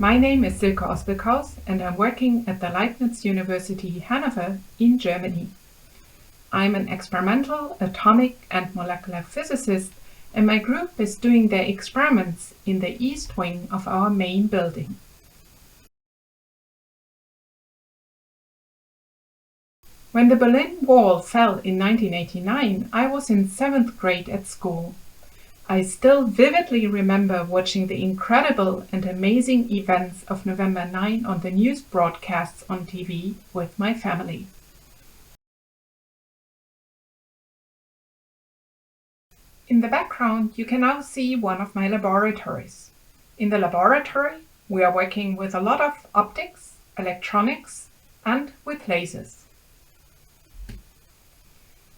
My name is Silke Ospelkaus and I'm working at the Leibniz University Hanover in Germany. I'm an experimental, atomic and molecular physicist, and my group is doing their experiments in the east wing of our main building. When the Berlin Wall fell in 1989, I was in 7th grade at school. I still vividly remember watching the incredible and amazing events of November 9 on the news broadcasts on TV with my family. In the background, you can now see one of my laboratories. In the laboratory, we are working with a lot of optics, electronics, and with lasers.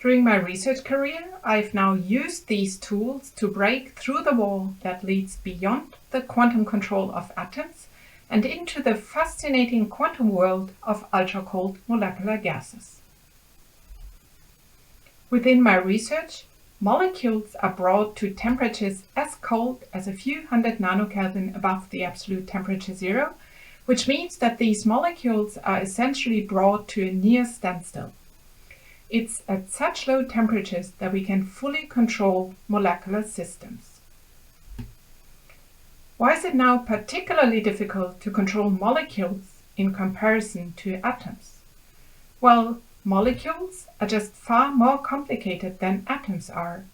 During my research career, I've now used these tools to break through the wall that leads beyond the quantum control of atoms and into the fascinating quantum world of ultracold molecular gases. Within my research, molecules are brought to temperatures as cold as a few hundred nanokelvin above the absolute temperature zero, which means that these molecules are essentially brought to a near standstill. It's at such low temperatures that we can fully control molecular systems. Why is it now particularly difficult to control molecules in comparison to atoms? Well, molecules are just far more complicated than atoms are.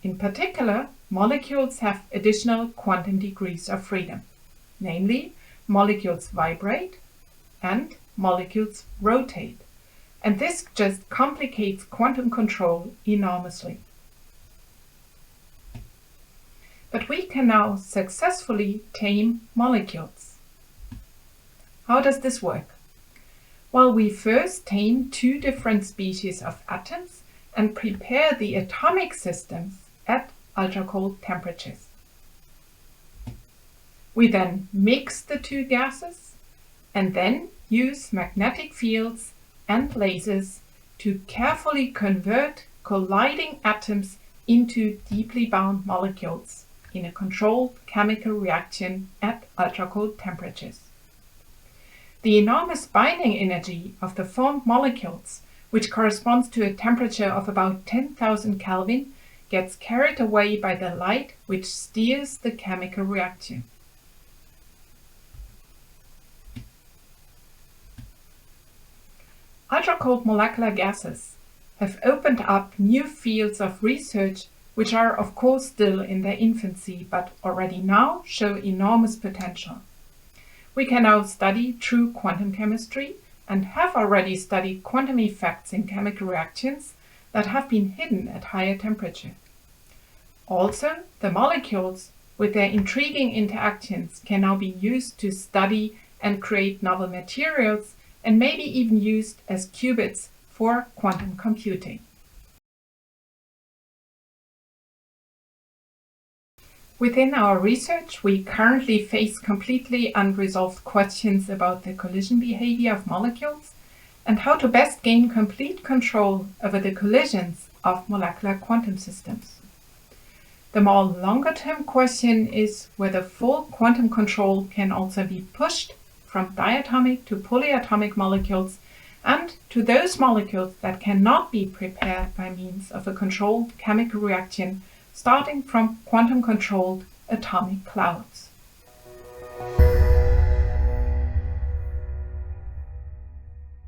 In particular, molecules have additional quantum degrees of freedom. Namely, molecules vibrate and molecules rotate. And this just complicates quantum control enormously. But we can now successfully tame molecules. How does this work? Well, we first tame two different species of atoms and prepare the atomic systems at ultracold temperatures. We then mix the two gases and then use magnetic fields and lasers to carefully convert colliding atoms into deeply bound molecules in a controlled chemical reaction at ultracold temperatures. The enormous binding energy of the formed molecules, which corresponds to a temperature of about 10,000 Kelvin, gets carried away by the light which steers the chemical reaction. Ultracold molecular gases have opened up new fields of research which are of course still in their infancy but already now show enormous potential. We can now study true quantum chemistry and have already studied quantum effects in chemical reactions that have been hidden at higher temperature. Also, the molecules with their intriguing interactions can now be used to study and create novel materials and maybe even used as qubits for quantum computing. Within our research, we currently face completely unresolved questions about the collision behavior of molecules and how to best gain complete control over the collisions of molecular quantum systems. The more longer-term question is whether full quantum control can also be pushed from diatomic to polyatomic molecules and to those molecules that cannot be prepared by means of a controlled chemical reaction starting from quantum-controlled atomic clouds.